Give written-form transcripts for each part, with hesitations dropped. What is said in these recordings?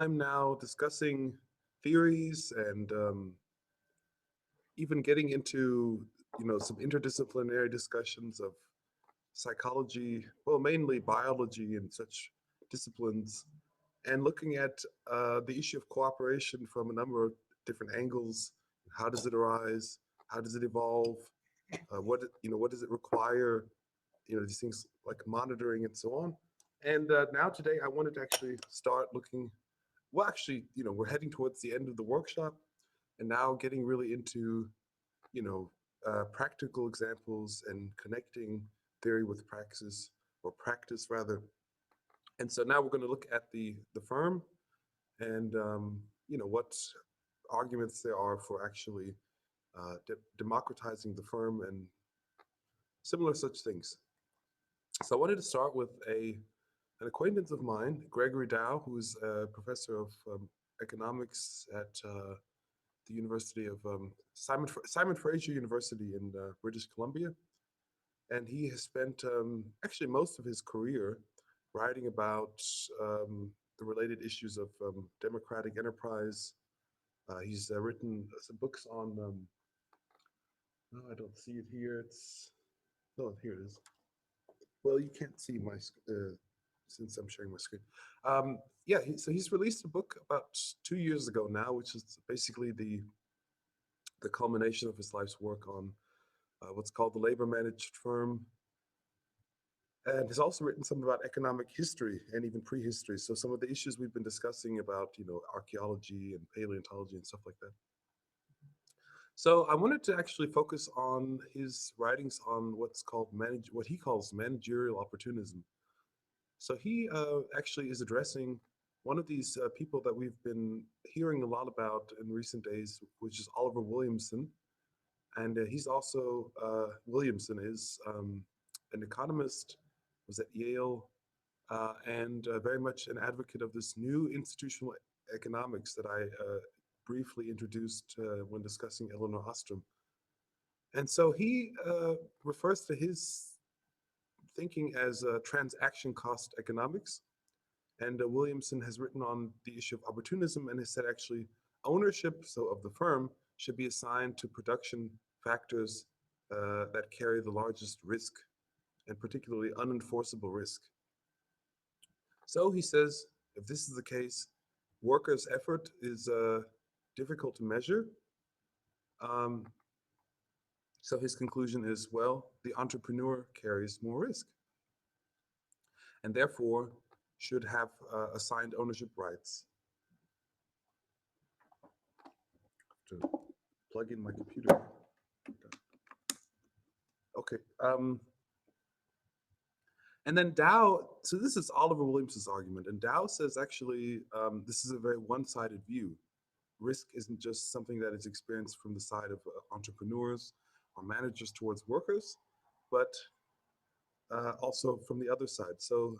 I'm now discussing theories and even getting into some interdisciplinary discussions of psychology, well, mainly biology and such disciplines, and looking at the issue of cooperation from a number of different angles. How does it arise? How does it evolve? What does it require? These things like monitoring and so on. And now today, I wanted to actually start looking. Well, actually, we're heading towards the end of the workshop, and now getting really into practical examples and connecting theory with praxis, or practice rather. And so now we're going to look at the firm and what arguments there are for actually democratizing the firm and similar such things. So I wanted to start with an acquaintance of mine, Gregory Dow, who's a professor of economics at the University of Simon Fraser University in British Columbia, and he has spent actually most of his career writing about the related issues of democratic enterprise. He's written some books on. No, I don't see it here. It's no, here it is. Well, you can't see my since I'm sharing my screen. Yeah, so he's released a book about 2 years ago now, which is basically the culmination of his life's work on what's called the labor managed firm, and has also written some about economic history and even prehistory. So some of the issues we've been discussing about archaeology and paleontology and stuff like that. So I wanted to actually focus on his writings on what he calls managerial opportunism. So he actually is addressing one of these people that we've been hearing a lot about in recent days, which is Oliver Williamson. And he's also, Williamson is an economist, was at Yale, and very much an advocate of this new institutional economics that I briefly introduced when discussing Eleanor Ostrom. And so he refers to his thinking as transaction cost economics. And Williamson has written on the issue of opportunism and has said actually ownership, so of the firm, should be assigned to production factors that carry the largest risk, and particularly unenforceable risk. So he says, if this is the case, workers' effort is difficult to measure. Um, so his conclusion is, well, the entrepreneur carries more risk and therefore should have assigned ownership rights. To plug in my computer. Okay. And then Dow, so this is Oliver Williamson's argument, and Dow says actually this is a very one-sided view. Risk isn't just something that is experienced from the side of entrepreneurs or managers towards workers, but also from the other side. So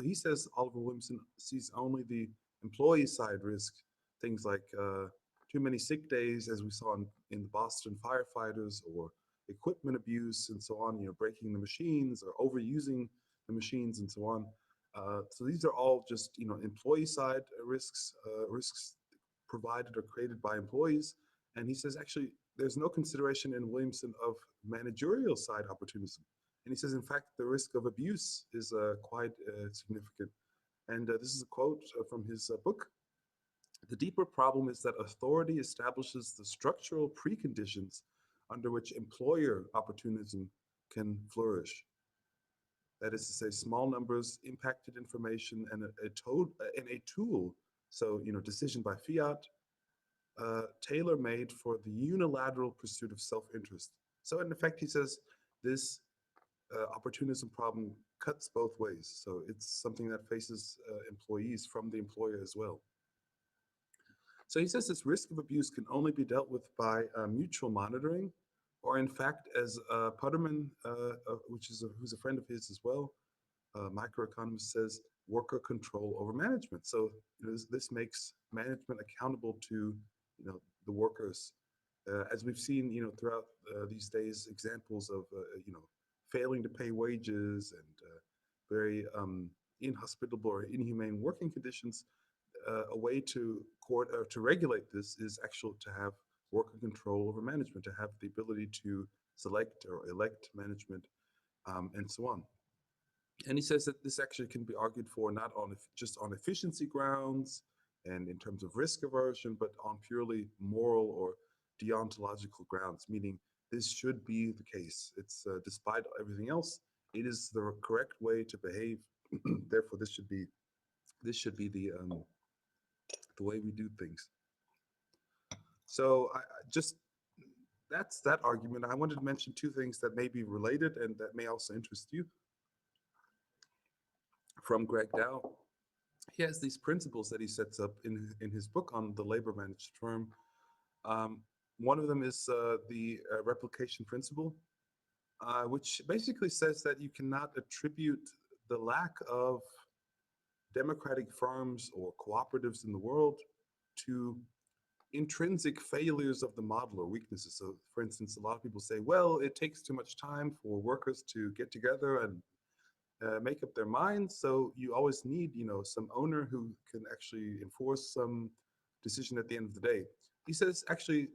he says Oliver Williamson sees only the employee side risk, things like too many sick days, as we saw in the Boston firefighters, or equipment abuse and so on. Breaking the machines or overusing the machines and so on. So these are all just employee side risks, risks provided or created by employees. And he says actually there's no consideration in Williamson of managerial side opportunism. And he says, in fact, the risk of abuse is quite significant. And this is a quote from his book. The deeper problem is that authority establishes the structural preconditions under which employer opportunism can flourish. That is to say, small numbers, impacted information, and a tool. So, decision by fiat, tailor-made for the unilateral pursuit of self-interest. So, in effect, he says this opportunism problem cuts both ways. So it's something that faces employees from the employer as well. So he says this risk of abuse can only be dealt with by mutual monitoring, or in fact, as Putterman, who's a friend of his as well, microeconomist, says, worker control over management. So this makes management accountable to the workers, as we've seen throughout these days, examples of failing to pay wages and very inhospitable or inhumane working conditions. a way to regulate this is actually to have worker control over management, to have the ability to select or elect management, and so on. And he says that this actually can be argued for not on just on efficiency grounds and in terms of risk aversion, but on purely moral or deontological grounds, meaning this should be the case. It's despite everything else, it is the correct way to behave. Therefore, this should be the way we do things. So I just that's that argument. I wanted to mention two things that may be related and that may also interest you. From Greg Dow, he has these principles that he sets up in his book on the labor managed firm. One of them is the replication principle, which basically says that you cannot attribute the lack of democratic firms or cooperatives in the world to intrinsic failures of the model or weaknesses. So, for instance, a lot of people say, well, it takes too much time for workers to get together and make up their minds. So you always need, some owner who can actually enforce some decision at the end of the day. He says, actually,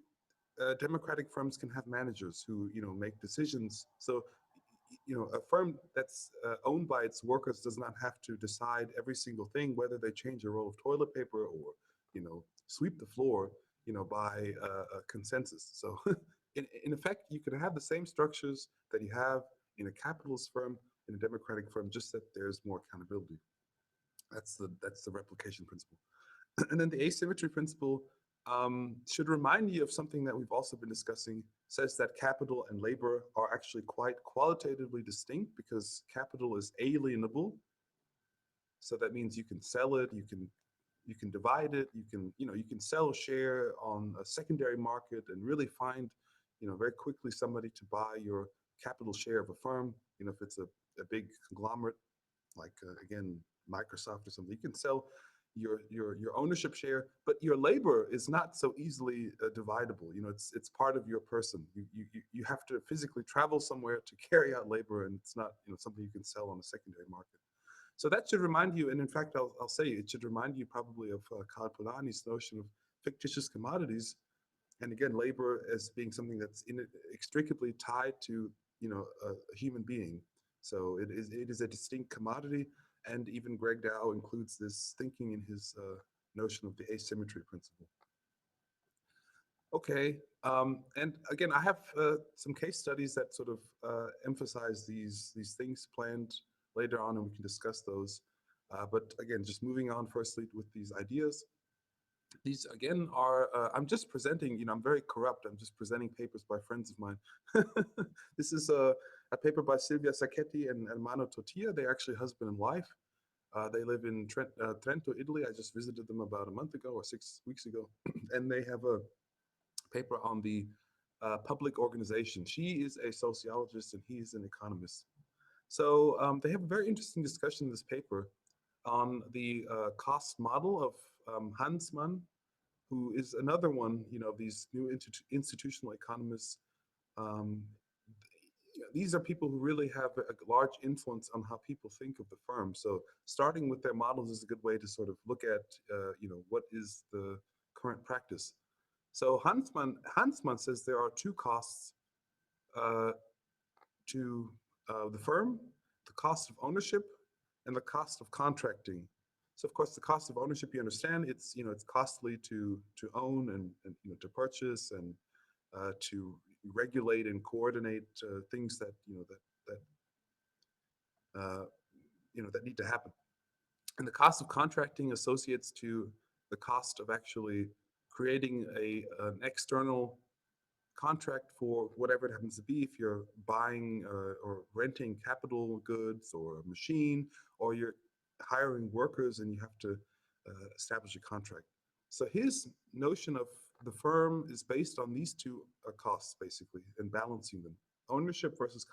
democratic firms can have managers who, make decisions. So, a firm that's owned by its workers does not have to decide every single thing, whether they change a roll of toilet paper or, sweep the floor, by a consensus. So in effect, you can have the same structures that you have in a capitalist firm, in a democratic firm, just that there's more accountability. That's the replication principle. And then the asymmetry principle should remind you of something that we've also been discussing, says that capital and labor are actually quite qualitatively distinct because capital is alienable. So that means you can sell it, you can divide it, you can sell a share on a secondary market and really find, very quickly somebody to buy your capital share of a firm. If it's a big conglomerate like again Microsoft or something, you can sell your ownership share, but your labor is not so easily dividable. It's part of your person. You have to physically travel somewhere to carry out labor, and it's not something you can sell on a secondary market. So that should remind you, and in fact, I'll say it should remind you probably of Karl Polanyi's notion of fictitious commodities, and again, labor as being something that's inextricably tied to a human being. So it is a distinct commodity, and even Greg Dow includes this thinking in his notion of the asymmetry principle. Okay, and again, I have some case studies that sort of emphasize these things planned later on, and we can discuss those. But again, just moving on firstly with these ideas. These again are, I'm just presenting, I'm very corrupt. I'm just presenting papers by friends of mine. This is a paper by SivliaSacchetti and Mano Tortilla. They're actually husband and wife. They live in Trento, Italy. I just visited them about a month ago or 6 weeks ago. And they have a paper on the public organization. She is a sociologist and he's an economist. So they have a very interesting discussion in this paper on the cost model of Hansmann, who is another one, these new institutional economists. These are people who really have a large influence on how people think of the firm. So starting with their models is a good way to sort of look at, what is the current practice. So Hansmann says there are two costs to the firm: the cost of ownership and the cost of contracting. So of course, the cost of ownership, you understand, it's costly to own and to purchase and to regulate and coordinate things that that need to happen. And the cost of contracting associates to the cost of actually creating an external contract for whatever it happens to be. If you're buying or renting capital goods or a machine, or you're hiring workers and you have to establish a contract. So his notion of the firm is based on these two costs, basically, and balancing them: ownership versus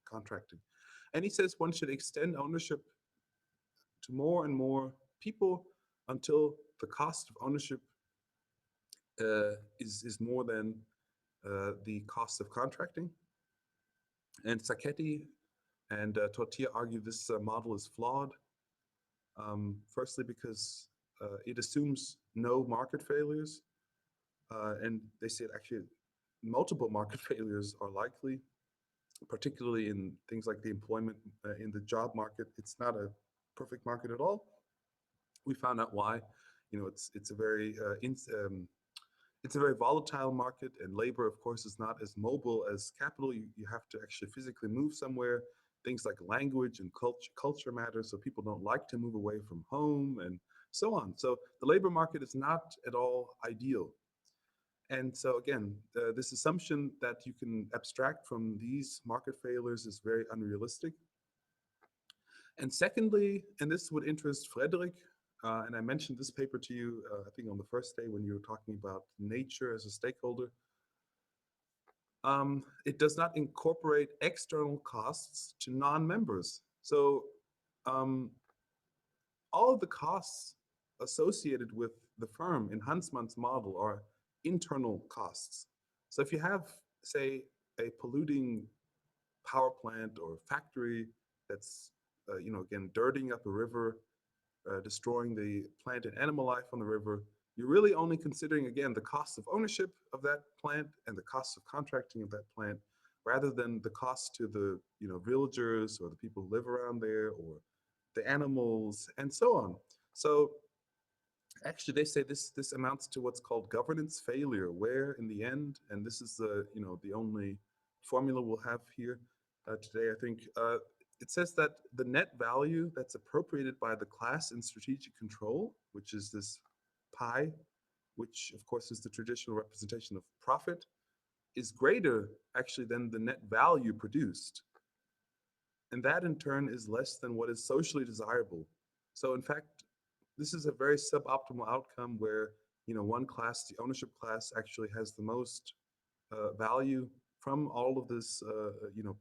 contracting. And he says one should extend ownership to more and more people until the cost of ownership is more than the cost of contracting. And Sacchetti and Tortilla argue this model is flawed. Firstly, because it assumes no market failures, and they said actually multiple market failures are likely, particularly in things like the employment in the job market. It's not a perfect market at all. We found out why. It's a very it's a very volatile market, and labor, of course, is not as mobile as capital. You have to actually physically move somewhere. Things like language and culture matter, so people don't like to move away from home and so on. So the labor market is not at all ideal. And so again, this assumption that you can abstract from these market failures is very unrealistic. And secondly, and this would interest Frederick, and I mentioned this paper to you, I think on the first day when you were talking about nature as a stakeholder, it does not incorporate external costs to non-members. So all of the costs associated with the firm in Hansmann's model are internal costs. So if you have, say, a polluting power plant or factory that's, again, dirtying up a river, destroying the plant and animal life on the river, you're really only considering, again, the cost of ownership of that plant and the cost of contracting of that plant, rather than the cost to the villagers or the people who live around there, or the animals and so on. So actually, they say this amounts to what's called governance failure, where in the end, and this is the only formula we'll have here today, I think, it says that the net value that's appropriated by the class in strategic control, which is this pi, which of course is the traditional representation of profit, is greater actually than the net value produced. And that in turn is less than what is socially desirable. So in fact, this is a very suboptimal outcome where one class, the ownership class, actually has the most value from all of this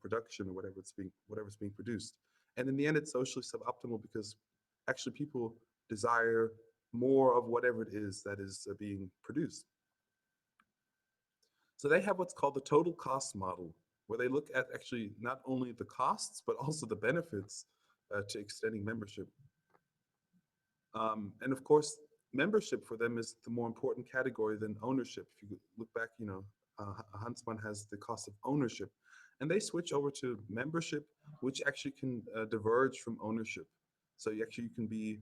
production or whatever's being produced. And in the end, it's socially suboptimal because actually people desire more of whatever it is that is being produced. So they have what's called the total cost model, where they look at actually not only the costs, but also the benefits to extending membership. And of course, membership for them is the more important category than ownership. If you look back, Hansmann has the cost of ownership, and they switch over to membership, which actually can diverge from ownership. So you can be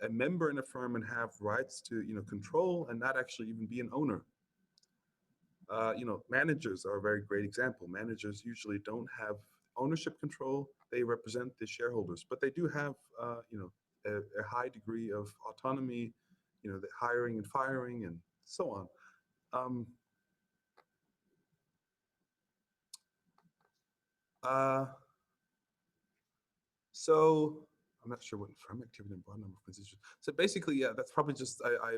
a member in a firm and have rights to control, and not actually even be an owner. Managers are a very great example. Managers usually don't have ownership control. They represent the shareholders, but they do have, a high degree of autonomy, the hiring and firing and so on. So I'm not sure what firm activity and broad number of constituents. So basically, yeah, that's probably just, I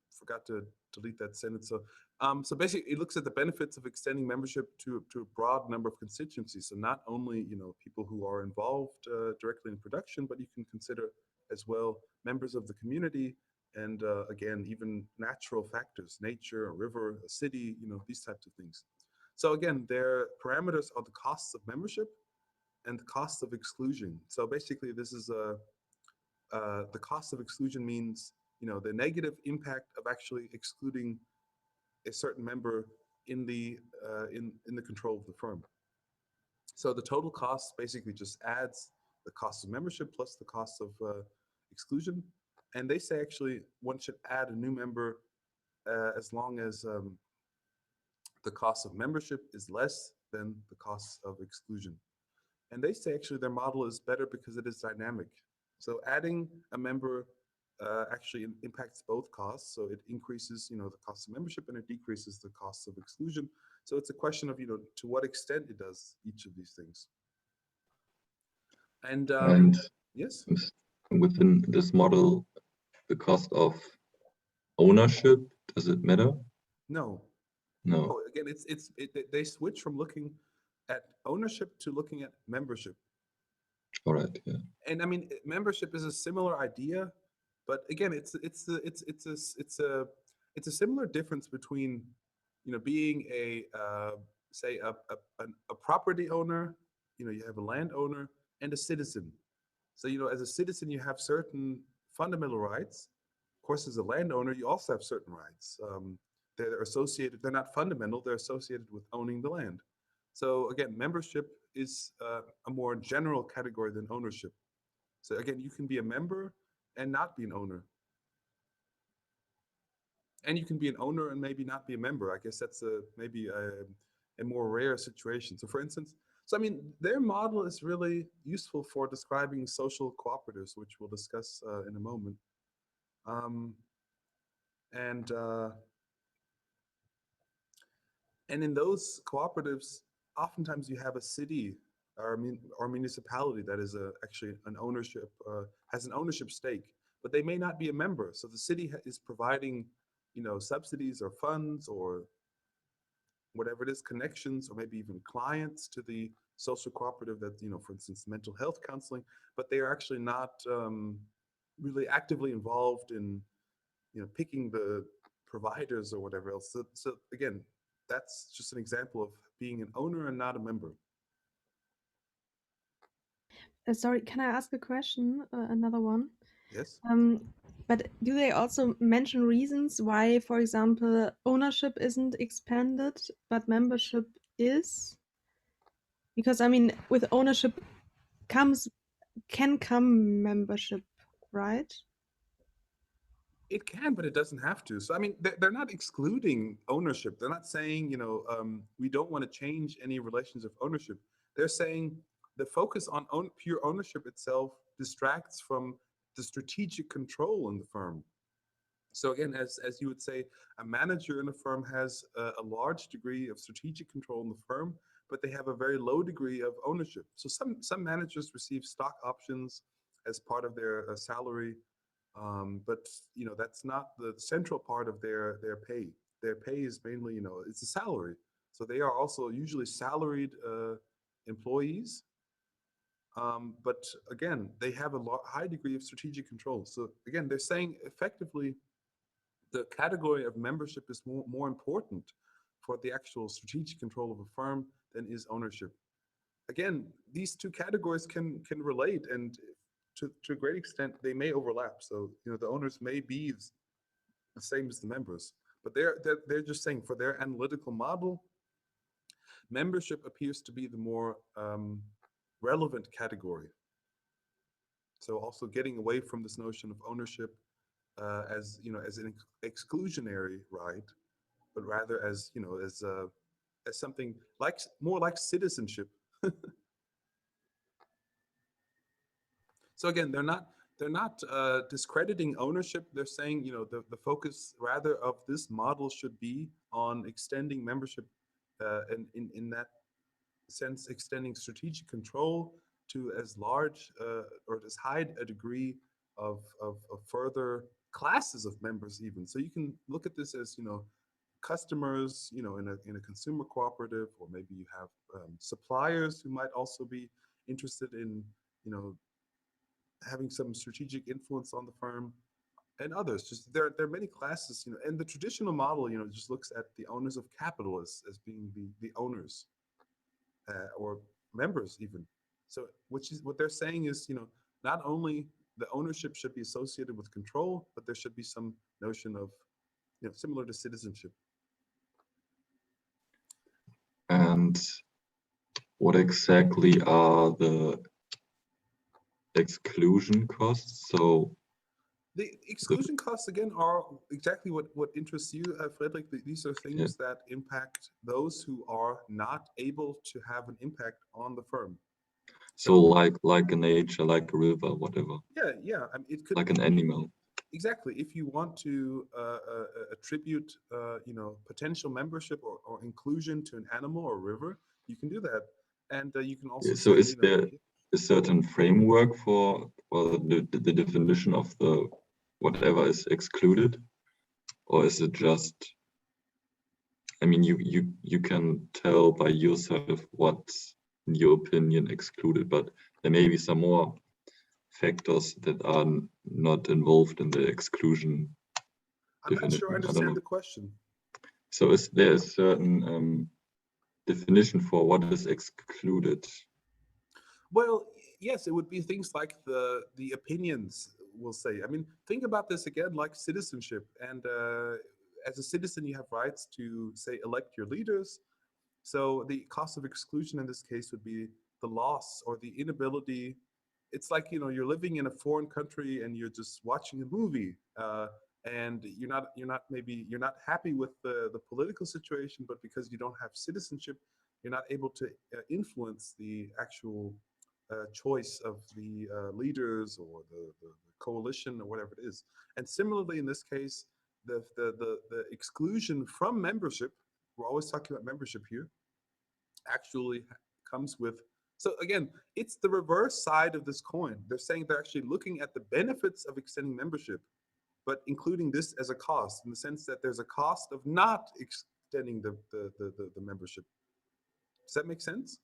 forgot to delete that sentence. So basically, it looks at the benefits of extending membership to a broad number of constituencies. So not only people who are involved directly in production, but you can consider as well members of the community, and again, even natural factors, nature, a river, a city, these types of things. So again, their parameters are the costs of membership and the cost of exclusion. So basically, this is the cost of exclusion means the negative impact of actually excluding a certain member in the control of the firm. So the total cost basically just adds the cost of membership plus the cost of exclusion. And they say actually one should add a new member as long as the cost of membership is less than the cost of exclusion. And they say actually their model is better because it is dynamic. So adding a member actually impacts both costs. So it increases, the cost of membership, and it decreases the cost of exclusion. So it's a question of, to what extent it does each of these things. And yes, within this model, the cost of ownership, does it matter? No. No. Again, they switch from looking at ownership to looking at membership. All right. Yeah. And I mean, membership is a similar idea, but again, it's a similar difference between being a say a property owner, you have a landowner, and a citizen. So as a citizen, you have certain fundamental rights, course, as a landowner, you also have certain rights. They're associated, they're not fundamental, they're associated with owning the land. So again, membership is a more general category than ownership. So again, you can be a member and not be an owner. And you can be an owner and maybe not be a member. I guess that's maybe a more rare situation. So for instance, so I mean, their model is really useful for describing social cooperatives, which we'll discuss in a moment. Um, and in those cooperatives, oftentimes you have a city or municipality that is actually an ownership, has an ownership stake, but they may not be a member. So the city is providing, subsidies or funds or whatever it is, connections or maybe even clients to the social cooperative that, for instance, mental health counseling, but they are actually not really actively involved in, picking the providers or whatever else. So again, that's just an example of being an owner and not a member. Sorry, can I ask a question? Another one. Yes. But do they also mention reasons why, for example, ownership isn't expanded, but membership is? Because I mean, with ownership can come membership, right? It can, but it doesn't have to. So, I mean, they're not excluding ownership. They're not saying, we don't want to change any relations of ownership. They're saying the focus on pure ownership itself distracts from the strategic control in the firm. So again, as you would say, a manager in a firm has a large degree of strategic control in the firm, but they have a very low degree of ownership. So some managers receive stock options as part of their salary, but that's not the central part of their pay. Their pay is mainly, it's a salary. So they are also usually salaried employees. But again, they have a high degree of strategic control. So again, they're saying effectively the category of membership is more important for the actual strategic control of a firm than is ownership. Again, these two categories can relate, and to a great extent they may overlap. So the owners may be the same as the members, but they're just saying for their analytical model, membership appears to be the more relevant category. So also getting away from this notion of ownership as as an exclusionary right, but rather as as something like more like citizenship. So again, they're not discrediting ownership. They're saying the focus rather of this model should be on extending membership, and in that sense, extending strategic control to as large or as high a degree of further classes of members even. So you can look at this as customers, in a consumer cooperative, or maybe you have suppliers who might also be interested in having some strategic influence on the firm, and others. Just there are many classes, and the traditional model just looks at the owners of capital as being the owners or members even. So which is what they're saying is not only the ownership should be associated with control, but there should be some notion of similar to citizenship. And what exactly are the exclusion costs? So the exclusion costs again are exactly what interests you, Frederick. These are things that impact those who are not able to have an impact on the firm. So like a nature, like a river, whatever. Yeah. I mean, it could like be an animal. Exactly. If you want to attribute, potential membership or inclusion to an animal or river, you can do that, and you can also. So say, is there a certain framework for the definition of the whatever is excluded, or is it just? I mean, you can tell by yourself what's in your opinion excluded, but there may be some more factors that are not involved in the exclusion. I'm not sure I understand the question. So is there a certain definition for what is excluded? Well, yes, it would be things like the opinions we'll say. I mean, think about this again, like citizenship. And as a citizen, you have rights to, say, elect your leaders. So the cost of exclusion in this case would be the loss or the inability. It's like, you know, you're living in a foreign country and you're just watching a movie, and you're not happy with the political situation, but because you don't have citizenship, you're not able to influence the actual choice of the leaders or the coalition or whatever it is. And similarly, in this case, the exclusion from membership, we're always talking about membership here, actually comes with, so again, it's the reverse side of this coin. They're saying they're actually looking at the benefits of extending membership, but including this as a cost, in the sense that there's a cost of not extending the membership. Does that make sense?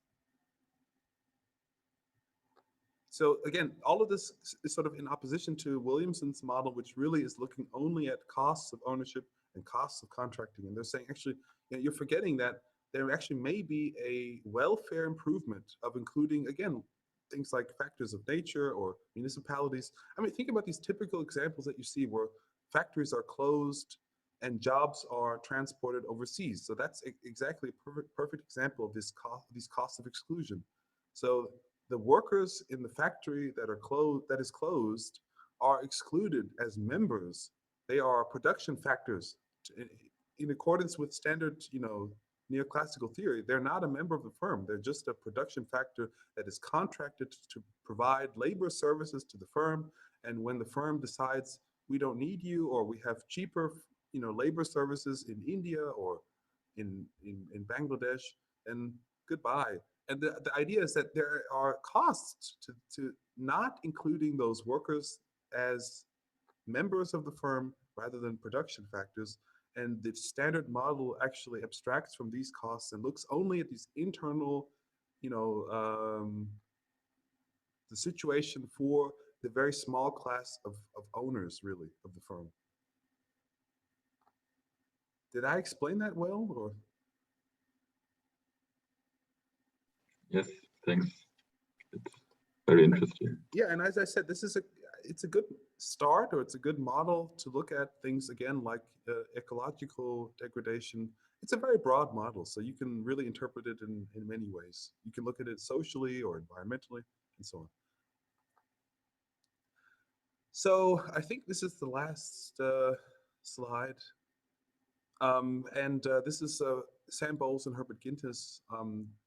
So again, all of this is sort of in opposition to Williamson's model, which really is looking only at costs of ownership and costs of contracting. And they're saying, actually, you know, you're forgetting that there actually may be a welfare improvement of including, again, things like factors of nature or municipalities. I mean, think about these typical examples that you see where factories are closed and jobs are transported overseas. So that's exactly a perfect example of this these costs of exclusion. So the workers in the factory that is closed are excluded as members. They are production factors in accordance with standard, you know, neoclassical theory. They're not a member of the firm. They're just a production factor that is contracted to provide labor services to the firm. And when the firm decides we don't need you, or we have cheaper, you know, labor services in India or in Bangladesh, then goodbye. And the idea is that there are costs to not including those workers as members of the firm rather than production factors. And the standard model actually abstracts from these costs and looks only at these internal, you know, the situation for the very small class of owners, really, of the firm. Did I explain that well, or? Yes, thanks. It's very interesting. Yeah, and as I said, it's a good start, or it's a good model to look at things again, like ecological degradation. It's a very broad model, so you can really interpret it in many ways. You can look at it socially or environmentally and so on. So I think this is the last slide. This is Sam Bowles and Herbert Gintis,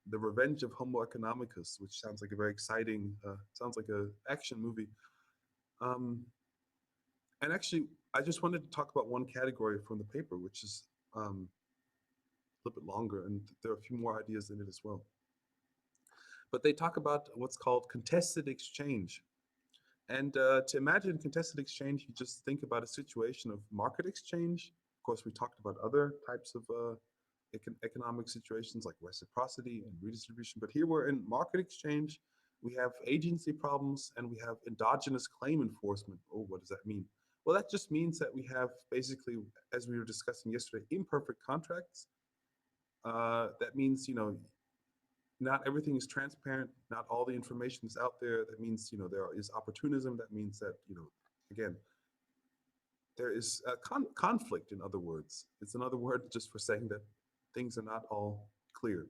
The Revenge of Homo economicus, which sounds like a very exciting, sounds like an action movie. And actually, I just wanted to talk about one category from the paper, which is a little bit longer, and there are a few more ideas in it as well. But they talk about what's called contested exchange. And to imagine contested exchange, you just think about a situation of market exchange. Of course, we talked about other types of economic situations like reciprocity and redistribution. But here we're in market exchange. We have agency problems and we have endogenous claim enforcement. Oh, what does that mean? Well, that just means that we have basically, as we were discussing yesterday, imperfect contracts. That means, you know, not everything is transparent. Not all the information is out there. That means, you know, there is opportunism. That means that, you know, again, there is a conflict, in other words. It's another word just for saying that things are not all clear.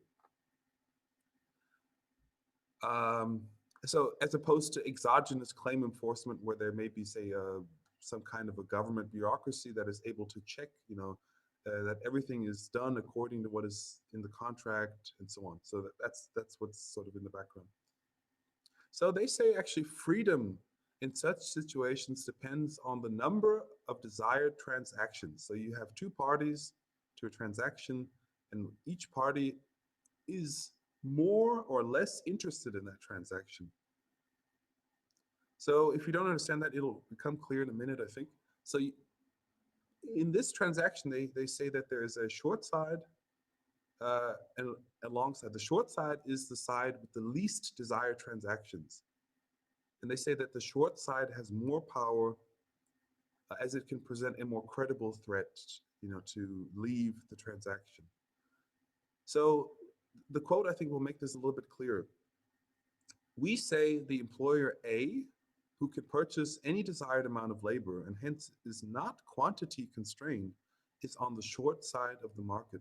So as opposed to exogenous claim enforcement, where there may be, say, some kind of a government bureaucracy that is able to check, you know, that everything is done according to what is in the contract and so on. So that's what's sort of in the background. So they say actually freedom in such situations depends on the number of desired transactions. So you have two parties to a transaction, and each party is more or less interested in that transaction. So if you don't understand that, it'll become clear in a minute, I think. So in this transaction, they say that there is a short side and a long side. The short side is the side with the least desired transactions. And they say that the short side has more power as it can present a more credible threat, you know, to leave the transaction. So the quote, I think, will make this a little bit clearer. We say the employer A who can purchase any desired amount of labor and hence is not quantity constrained, is on the short side of the market.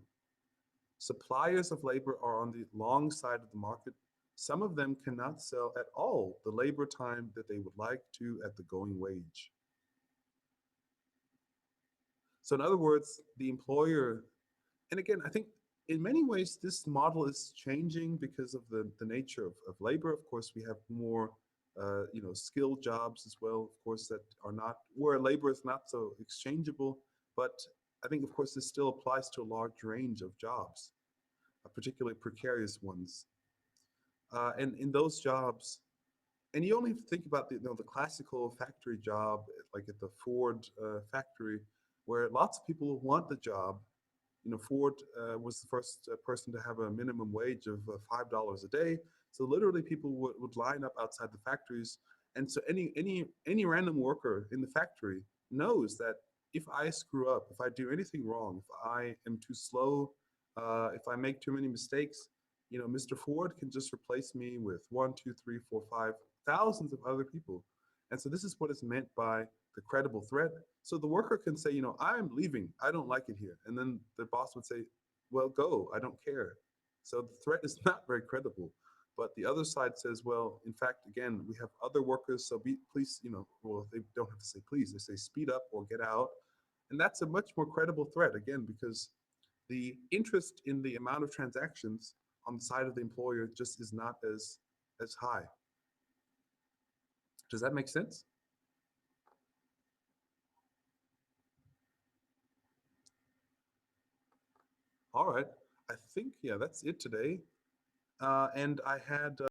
Suppliers of labor are on the long side of the market. Some of them cannot sell at all the labor time that they would like to at the going wage. So in other words, the employer, and again, I think in many ways this model is changing because of the nature of labor. Of course, we have more skilled jobs as well, of course, that are not, where labor is not so exchangeable. But I think, of course, this still applies to a large range of jobs, particularly precarious ones. And in those jobs, and you only have to think about the classical factory job, like at the Ford factory, where lots of people want the job. Ford was the first person to have a minimum wage of $5 a day. So literally people would line up outside the factories. And so any random worker in the factory knows that if I screw up, if I do anything wrong, if I am too slow, if I make too many mistakes, Mr. Ford can just replace me with 1, 2, 3, 4, 5 thousands of other people. And so this is what is meant by the credible threat. So the worker can say, I'm leaving, I don't like it here. And then the boss would say, well, go, I don't care. So the threat is not very credible. But the other side says, well, in fact, again, we have other workers, so please, well, they don't have to say please, they say speed up or get out. And that's a much more credible threat, again, because the interest in the amount of transactions on the side of the employer just is not as high. Does that make sense? All right. I think, yeah, that's it today. And I had